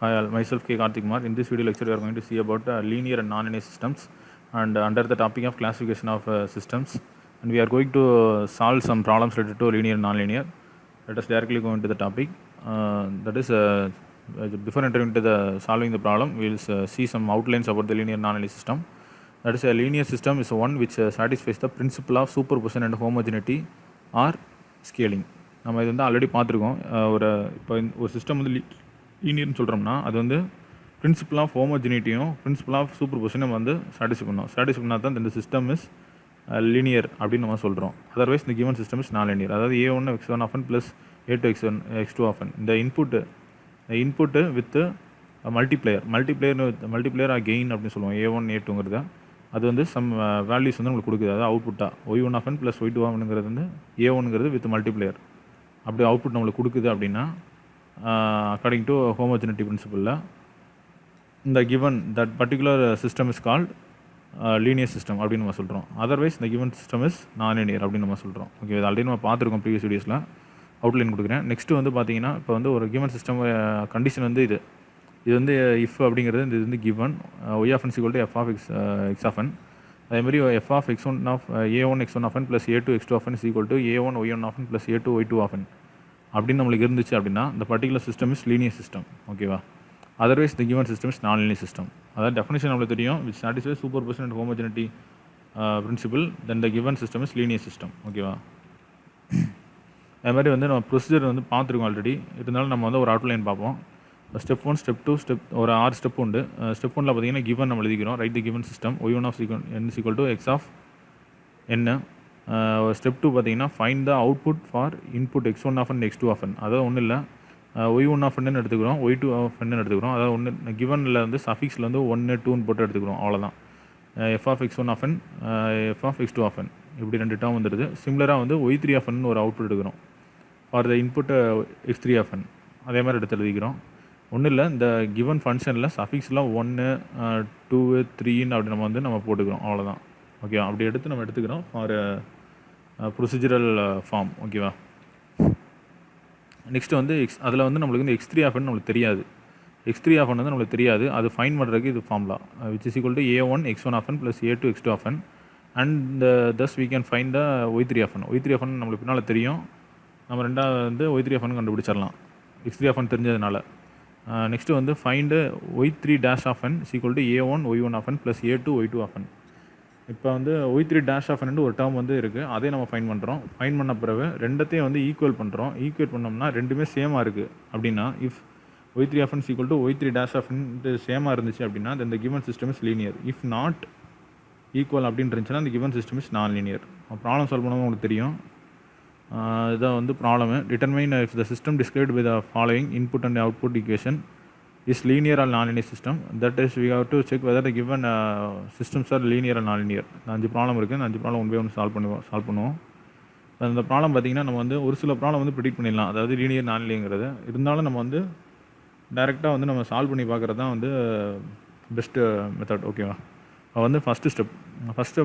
Hi all, myself K. Karthik Kumar. In this video lecture, we are going to see about linear and non-linear systems, and under the topic of classification of systems, and we are going to solve some problems related to linear and non-linear. Let us directly go into the topic. That is, before entering into the solving the problem, we will see some outlines about the linear and non-linear system. That is, a linear system is one which satisfies the principle of superposition and homogeneity or scaling. நம்ம இது வந்து already பார்த்துருக்கோம். இப்போ ஒரு system வந்து லீனியர்னு சொல்கிறோம்னா அது வந்து பிரின்சிபல் ஆஃப் ஹோமோஜினிட்டியும் பிரின்சிபல் ஆஃப் சூப்பர் பொசிஷனும் வந்து சாட்டிஸ்ஃபை பண்ணால் தான் இந்த சிஸ்டம் இஸ் லீனியர் அப்படின்னு நம்ம சொல்கிறோம். அதர்வைஸ் இந்த கிவன் சிஸ்டம் இஸ் நான் லீனியர். அதாவது A1 x1 of n plus A2 x2 of n இந்த இன்புட்டு வித் மல்டிப்ளேயர் கெயின் அப்படின்னு சொல்லுவோம். A1 A2ங்கிறத அது வந்து சம் வேல்யூஸ் வந்து உங்களுக்கு கொடுக்குது. அதாவது அவுட்புட்டாக y1 ஆஃபன் ப்ளஸ் y2 ஆஃபனுங்கிறது வந்து A1ங்கிறது வித் மல்டிப்ளேயர் அப்படி அவுட்புட் நம்மளுக்கு கொடுக்குது அப்படின்னா அக்கார்டிங் டு ஹோமோஜெனிட்டி பிரின்சிபலில் இந்த given that particular system is called linear system அப்படின்னு நம்ம சொல்கிறோம். அதர்வைஸ் இந்த கிவன் சிஸ்டம் இஸ் நான் லீனியர் அப்படின்னு நம்ம சொல்கிறோம். ஓகே, இது ஆல்ரெடி நம்ம பார்த்துருக்கோம் ப்ரீவியஸ் வீடியோஸில். அவுட்லைன் கொடுக்குறேன். நெக்ஸ்ட்டு வந்து பார்த்தீங்கன்னா இப்போ வந்து ஒரு கிவன் சிஸ்டம் கண்டிஷன் வந்து இது வந்து இஃப் அப்படிங்கிறது இது வந்து given y of n equal to f of x of n. அதேமாதிரி f of x1 of a1 x1 of n plus a2 x2 of n is equal to a1 y1 of n plus a2 y2 of n அப்படின்னு நம்மளுக்கு இருந்துச்சு அப்படின்னா இந்த particular system is linear system. ஓகேவா? Otherwise the given system is நான் linear system. அதாவது definition நம்மளுக்கு தெரியும், which satisfy superposition and homogeneity principal, then the given system is linear system. ஓகேவா? அது மாதிரி வந்து நம்ம ப்ரொசீஜர் வந்து பார்த்துருக்கோம் ஆல்ரெடி. இருந்தாலும் நம்ம வந்து ஒரு அவுட்லைன் பார்ப்போம். ஸ்டெப் 1, ஸ்டெப் 2, ஒரு 6 ஸ்டெப் உண்டு. ஸ்டெப் 1ல் பார்த்தீங்கன்னா கிவன் நம்ம எழுதிக்கிறோம். Right the given system y1 of n is equal to x of n. Step 2 பார்த்தீங்கன்னா find the output for input x1 of n x2 of n. அதாவது ஒன்றும் இல்லை, y1 ஆஃப் n எடுத்துக்கிறோம், y2 ஆஃப் n எடுத்துக்கிறோம். அதாவது ஒன்று கிவனில் வந்து சஃபிக்ஸில் வந்து 1 2ன்னு போட்டு எடுத்துக்கிறோம். அவ்வளோதான். f of x1 of n, f of x2 of n இப்படி 2 டேர்ம் வந்துடுது. சிமிலராக வந்து y3 ஆஃப் n ஒரு அவுட்புட் எடுக்கிறோம் for the input x3 of n. அதே மாதிரி எடுத்து எழுதிக்கிறோம். ஒன்றும் இல்லை, இந்த கிவன் ஃபங்க்ஷனில் சஃபிக்ஸ்லாம் 1 2 3ன்னு அப்படி நம்ம போட்டுக்கிறோம். அவ்வளோதான். ஓகேவா? அப்படி எடுத்து நம்ம எடுத்துக்கிறோம் ஃபார் ப்ரொசீஜரல் ஃபார்ம். ஓகேவா? நெக்ஸ்ட்டு வந்து அதில் வந்து நம்மளுக்கு வந்து x3 ஆஃப் n நம்மளுக்கு தெரியாது. x3 ஆஃப் n வந்து நம்மளுக்கு தெரியாது. அது ஃபைன் பண்ணுறதுக்கு இது formula which is equal to a1 x1 of n plus a2 x2 of n and thus we can find the y3 of n. y3 of n நம்மளுக்கு பின்னால் தெரியும். நம்ம ரெண்டாவது வந்து y3 ஆஃப் n கண்டுபிடிச்சிடலாம் x3 ஆஃப் n தெரிஞ்சதுனால. Next வந்து find y3 dash of n is equal to a1 y1 of n plus a2 y2 of n. இப்போ வந்து y3 டேஷ் ஆஃப் n ஒரு டேர்ம் வந்து இருக்குது, அதே நம்ம ஃபைன் பண்ணுறோம். ஃபைன் பண்ண பிறகு ரெண்டத்தையும் வந்து ஈக்குவல் பண்ணுறோம். ஈக்குவல் பண்ணோம்னா ரெண்டுமே சேமாக இருக்குது அப்படின்னா if y3 of n is equal to y3 dash of n சேமாக இருந்துச்சு அப்படின்னா இந்த given system is linear. If not equal அப்படின்னு இருந்துச்சுன்னா இந்த கிவன் சிஸ்டம் இஸ் நான் லீனியர். ப்ராப்ளம் சால்வ் பண்ணவும் உங்களுக்கு தெரியும். இதான் வந்து problem. Determine if the system described with the following input and output equation is linear or non-linear system. That is, we have to check whether the given systems are linear or non-linear. 5 problem இருக்குது. இந்த 5 problem one by one solve பண்ணுவோம். அந்த problem பார்த்திங்கன்னா நம்ம வந்து ஒரு சில problem வந்து ப்ரிடிக்ட் பண்ணிடலாம், அதாவது லீனியர் நான்-லீனியர்ங்கிறது. இருந்தாலும் நம்ம வந்து டைரெக்டாக வந்து நம்ம சால்வ் பண்ணி பார்க்குறது தான் வந்து பெஸ்ட்டு மெத்தட். ஓகேவா? வந்து ஃபஸ்ட்டு ஸ்டெப்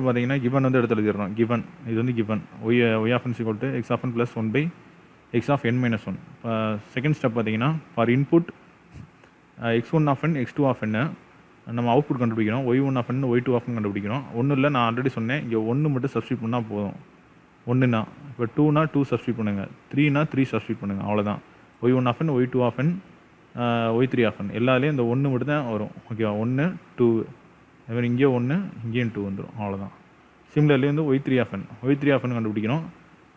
பார்த்திங்கன்னா கிவன் வந்து எடுத்து எழுதிடுறோம். கிவன் இது வந்து given y of n equal to x of n plus 1 by x of n minus 1. Second step பார்த்திங்கன்னா for input x1 of n x2 of n நம்ம output கண்டுபிடிக்கிறோம். y1 of n y2 of n கண்டுபிடிக்கிறோம். ஒன்றும் இல்லை, நான் already சொன்னேன், இங்கே 1 மட்டும் சப்ஸ்டியூட் பண்ணால் போதும். 1னா இப்போ 2னா 2 சப்ஸ்டியூட் பண்ணுங்கள், 3னா 3 சப்ஸ்டியூட் பண்ணுங்கள். அவ்வளோதான். y1 of n y2 of n y3 of n எல்லாத்துலேயும் இந்த 1 மட்டும் தான் வரும். ஓகேவா? 1 2 அதுமாதிரி இங்கேயே 1 இங்கேயும் 2 வந்துடும். அவ்வளோதான். சிமிலர்லி வந்து y3 ஆஃப் n கண்டுபிடிக்கணும்.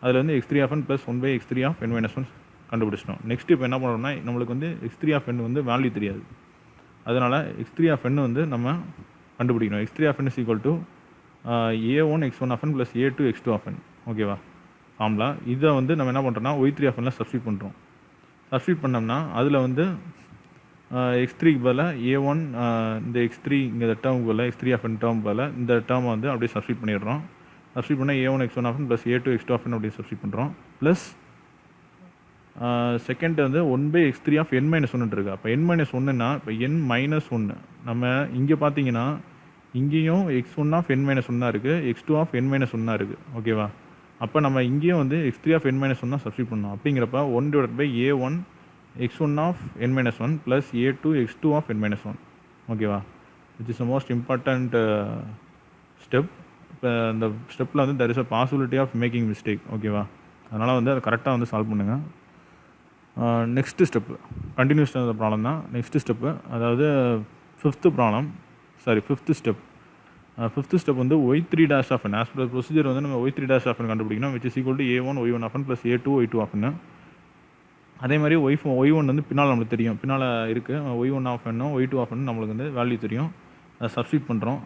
அதில் வந்து x3 of n plus 1 by x3 of n minus 1 கண்டுபிடிச்சிட்டோம். நெக்ஸ்ட் இப்போ என்ன பண்ணுறோம்னா நம்மளுக்கு வந்து x3 ஆஃப் n வந்து வேல்யூ தெரியாது. அதனால் x3 ஆஃப் n வந்து நம்ம கண்டுபிடிக்கணும். x3 of n is equal to a1 x1 of n plus a2 x2 of n. ஓகேவா? ஃபார்முலா இதை வந்து நம்ம என்ன பண்ணுறோம்னா y3 ஆஃப் n சப்ஸ்டியூட் பண்ணுறோம். சப்ஸ்டியூட் பண்ணோம்னா அதில் வந்து x3க்கு பதிலாக a1 இந்த x3 இங்கே டேர்முக்கு பதிலாக x3 ஆஃப் n டேர்ம் பதிலாக இந்த டேர்மை வந்து அப்படியே சப்ஸ்டியூட் பண்ணிடுறோம். சப்ஸ்டியூட் பண்ணால் a1 x1 of n plus a2 x2 of n அப்படி சப்ஸ்டியூட் பண்ணுறோம். ப்ளஸ் செகண்ட் வந்து 1 by x3 of n minus 1 இருக்குது. அப்போ n மைனஸ் 1ன்னா இப்போ n மைனஸ் 1 நம்ம இங்கே பார்த்தீங்கன்னா இங்கேயும் x1 ஆஃப் n மைனஸ் 1 தான் இருக்குது, x2 ஆஃப் n மைனஸ் 1 தான் இருக்குது. ஓகேவா? அப்போ நம்ம இங்கேயும் வந்து x3 ஆஃப் n மைனஸ் 1 தான் சப்ஸ்டியூட் பண்ணோம். அப்படிங்கிறப்ப 1 divide by a1 x1 of n minus 1 plus a2 x2 of n minus 1 ஓகேவா, which is the most important step. இப்போ இந்த ஸ்டெப்பில் வந்து there is a possibility of making mistake. ஓகேவா, அதனால் வந்து அதை கரெக்டாக வந்து சால்வ் பண்ணுங்கள். நெக்ஸ்ட்டு ஸ்டெப்பு கண்டினியூஸ் ப்ராப்ளம் தான். நெக்ஸ்ட்டு ஸ்டெப்பு அதாவது ஃபிஃப்த்து ஸ்டெப். ஃபிஃப்த்து ஸ்டெப் வந்து y3 dash of n. As per procedure வந்து நம்ம y3 dash of n கண்டுபிடிக்கணும், which is equal to a1 y1 of n plus a2 y2 of n. அதே மாதிரி y1 வந்து பின்னால் நம்மளுக்கு தெரியும், பின்னால் இருக்குது y1 of n y2 of n நம்மளுக்கு வந்து வேல்யூ தெரியும். அதை சப்ஸ்டியூட் பண்ணுறோம்.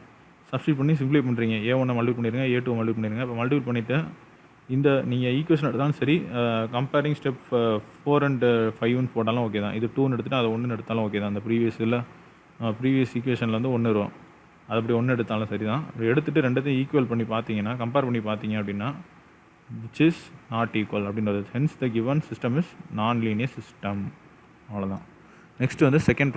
சப்ஸ்டியூட் பண்ணி சிம்ப்ளை பண்ணுறீங்க, a1 மல்டிபிள் பண்ணிடுங்க, a2 மல்டிபிள் பண்ணிடுங்க. இப்போ மல்டிபிள் பண்ணிவிட்டு இந்த நீங்கள் ஈக்குவேஷன் எடுத்தாலும் சரி, கம்பேரிங் ஸ்டெப் 4 and 5 போட்டாலும் ஓகே தான். இது 2ன்னு எடுத்துகிட்டு அதை 1ன்னு எடுத்தாலும் ஓகே தான். அந்த ப்ரீவியஸ் ஈக்குவேஷனில் வந்து 1 வரும், அது அப்படி 1 எடுத்தாலும் சரி தான். எடுத்துகிட்டு ரெண்டுத்தையும் ஈக்குவல் பண்ணி பார்த்தீங்கன்னா, கம்பேர் பண்ணி பார்த்தீங்க அப்படின்னா which is not equal அப்படின்றது. hence the given system is non-linear system. அவ்வளோதான். நெக்ஸ்ட் வந்து செகண்ட்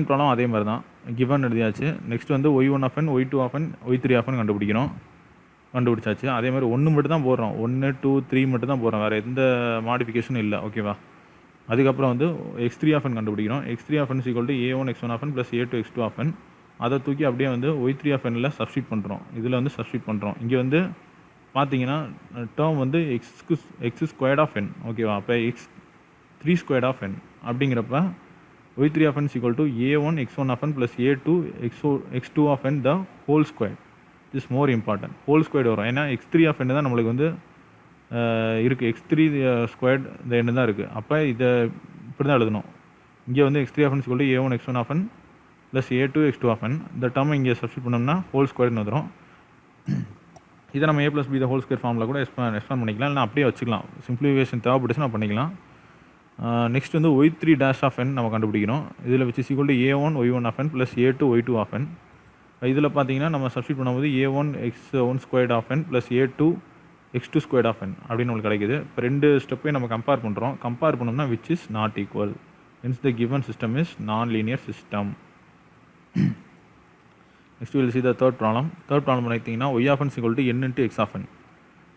ப்ராப்ளம் அதே மாதிரி தான், கிவன் எழுதியாச்சு. நெக்ஸ்ட் வந்து y1 of n y2 of n y3 of n கண்டுபிடிச்சாச்சு. அதே மாதிரி 1 மட்டும் தான் போடுறோம், 1 2 3 மட்டும் தான் போடுறோம், வேறு எந்த மாடிஃபிகேஷனும் இல்லை. ஓகேவா, அதுக்கப்புறம் வந்து x3 of n கண்டுபிடிக்கிறோம். x3 of n is equal to a1 x1 of n plus a2 x2 of n. அதை தூக்கி அப்படியே வந்து y3 of n சப்ஸ்டியூட் பண்ணுறோம். இதில் வந்து சப்ஸ்டியூட் பண்ணுறோம். இங்கே வந்து பார்த்தீங்கன்னா டேர்ம் வந்து எக்ஸ் ஸ்கொயர்ட் ஆஃப் n. ஓகேவா, அப்போ x3 ஸ்கொயர்ட் ஆஃப் n அப்படிங்கிறப்ப y3 of n is equal to a1 x1 of n plus a2 x2 of n the whole square. this is more important, whole squared வரும். ஏன்னா x3 of n தான் நம்மளுக்கு வந்து இருக்குது, x3 squared இந்த n தான் இருக்குது. அப்போ இதை இப்படி தான் எழுதணும். இங்கே வந்து x3 of n is equal to a1 x1 of n plus a2 x2 of n. இந்த டேர்மை இங்கே சப்ஸ்டியூட் பண்ணோம்னா ஹோல் ஸ்கொயர்னு வந்துடும். இதை நம்ம a plus b whole square ஃபார்மில் கூட எக்ஸ்பாண்ட் பண்ணிக்கலாம், இல்லை அப்படியே வச்சுக்கலாம். சிம்பிளிஃபிகேஷன் தேவைப்பட்டுச்சு நான் பண்ணிக்கலாம். நெக்ஸ்ட் வந்து y3 dash of n நம்ம கண்டுபிடிக்கிறோம். இதில் which is equal to a1 y1 of n plus a2 y2 of n. இதில் பார்த்தீங்கன்னா நம்ம சப்ஸ்டியூட் பண்ணும்போது a1 x1 squared of n plus a2 x2 squared of n அப்படின்னு நம்மளுக்கு கிடைக்குது. இப்போ ரெண்டு ஸ்டெப்பையும் நம்ம கம்பேர் பண்ணுறோம். கம்பேர் பண்ணோம்னா which is not equal. hence the given system is non-linear system. Next we will see the third problem. பார்த்தீங்கன்னா y of n is equal to n into x of n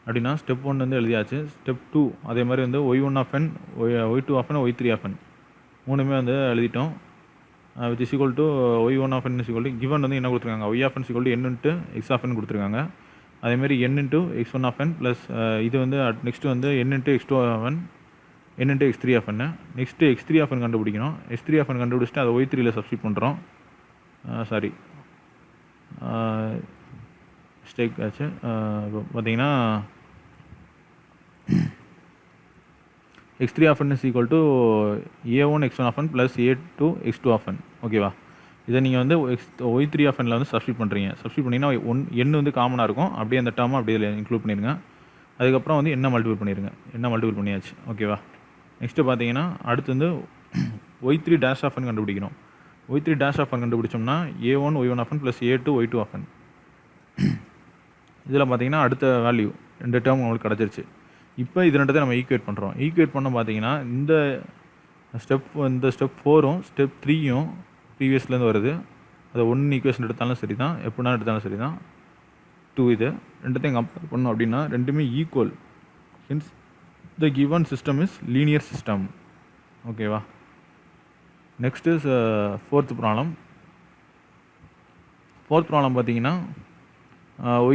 அப்படின்னா step 1 வந்து எழுதியாச்சு. Step 2 அதே மாதிரி வந்து y1 of n y2 of n y3 of n மூணுமே வந்து எழுதிட்டோம். which is equal to y1 of n is equal to given வந்து என்ன கொடுத்துருக்காங்க, y of n is equal to n into x of n கொடுத்துருக்காங்க. அதேமாதிரி n into x1 of n plus இது வந்து நெக்ஸ்ட்டு வந்து n into x2 of n n into x3 of n. Next x3 of n கண்டுபிடிக்கணும். x3 of n கண்டுபிடிச்சிட்டு அதை y3ல substitute பண்ணுறோம். Mistake ஆச்சு. பார்த்தீங்கன்னா x3 of n is equal to a1 x1 of n plus a2 x2 of n. ஓகேவா, இதை நீங்கள் வந்து y3 of n வந்து சப்ஸ்டியூட் பண்ணுறீங்க. சப்ஸ்டியூட் பண்ணிங்கன்னா n வந்து காமனாக இருக்கும், அப்படியே அந்த டேர்மை அப்படியே இதில் இன்க்ளூட் பண்ணிடுங்க. அதுக்கப்புறம் வந்து என்ன மல்டிபிள் பண்ணியாச்சு. ஓகேவா, நெக்ஸ்ட்டு பார்த்தீங்கன்னா அடுத்து வந்து y3 dash of n கண்டுபிடிக்கணும். y3 dash of n கண்டுபிடிச்சோம்னா a1 y1 of n plus a2 y2 of n. இதில் பார்த்தீங்கன்னா அடுத்த வேல்யூ ரெண்டு டேர்ம் உங்களுக்கு கிடச்சிருச்சு. இப்போ இது ரெண்டத்தை நம்ம ஈக்குவேட் பண்ணுறோம். ஈக்குவேட் பண்ண பார்த்தீங்கன்னா இந்த ஸ்டெப் 4ம் ஸ்டெப் 3யும் ப்ரீவியஸ்லேருந்து வருது. அதை 1 ஈக்குவேஷன் எடுத்தாலும் சரி தான், எப்படினா எடுத்தாலும் சரி தான். 2 இது ரெண்டுத்தையும் கம்பேர் பண்ணோம் அப்படின்னா ரெண்டுமே equal. Hence the given system is linear system. ஓகேவா, நெக்ஸ்ட் இஸ் ஃபோர்த் ப்ராப்ளம் பார்த்தீங்கன்னா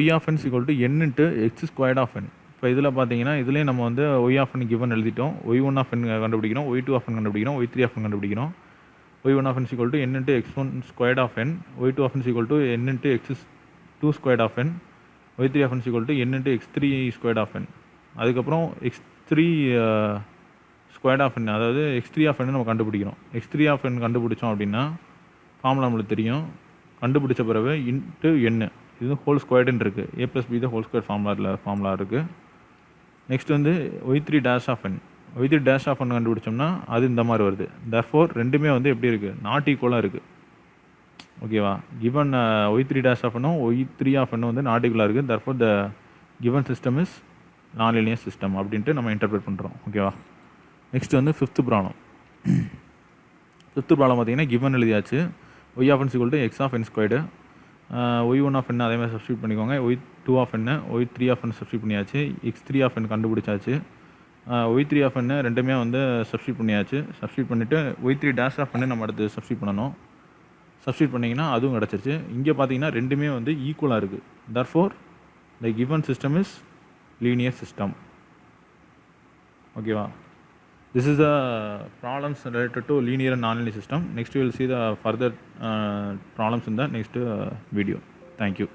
y of n is equal to n into x squared of n. இப்போ இதில் பார்த்தீங்கன்னா இதுலேயே நம்ம வந்து y of n given எழுதிட்டோம். y1 of n கண்டுபிடிக்கிறோம், y2 of n கண்டுபிடிக்கிறோம், y3 of n கண்டுபிடிக்கிறோம். y1 of n is equal to n into x1 squared of n, y2 of n is equal to n into x2 squared of n, y3 of n is equal to n into x3 squared of n. அதுக்கப்புறம் x3 squared of n, அதாவது x3 of n நம்ம கண்டுபிடிக்கிறோம். x3 of n கண்டுபிடிச்சோம் அப்படின்னா formula நம்மளுக்கு தெரியும். கண்டுபிடிச்ச பிறகு இன்ட்டு n, இது ஹோல் ஸ்கொயர்டுன்னு இருக்குது. a plus b whole square formula இருக்குது. நெக்ஸ்ட் வந்து y3 dash of n கண்டுபிடிச்சோம்னா அது இந்த மாதிரி வருது. therefore ரெண்டுமே வந்து எப்படி இருக்குது, நாட் ஈக்குவலாக இருக்குது. ஓகேவா, given y3 dash of n y3 of n வந்து நாட் ஈக்குவலாக இருக்குது. therefore the given system is non-linear system அப்படின்ட்டு நம்ம இன்டர்பிரேட் பண்ணுறோம். ஓகேவா, நெக்ஸ்ட் வந்து ஃபிஃப்த்து ப்ராப்ளம் பார்த்தீங்கன்னா கிவன் எழுதியாச்சு. y of n is equal to x of n squared, y1 of n அதே மாதிரி சப்ஸ்டியூட் பண்ணிக்கோங்க. y2 of n y3 of n substitute பண்ணியாச்சு. x3 of n கண்டுபிடிச்சாச்சு. ஒய் த்ரீ ஆஃப் என் ரெண்டுமே வந்து substitute பண்ணியாச்சு. சப்ஸ்டியூட் பண்ணிவிட்டு Y three dash of n நம்ம அடுத்து சப்ஸ்டியூட் பண்ணணும். சப்ஸ்டியூட் பண்ணிங்கன்னா அதுவும் கிடச்சிருச்சு. இங்கே பார்த்தீங்கன்னா ரெண்டுமே வந்து ஈக்குவலாக இருக்குது. Therefore the given system is linear system. ஓகேவா? This is the problems related to linear and nonlinear system. Next we will see the further problems in the next video. Thank you.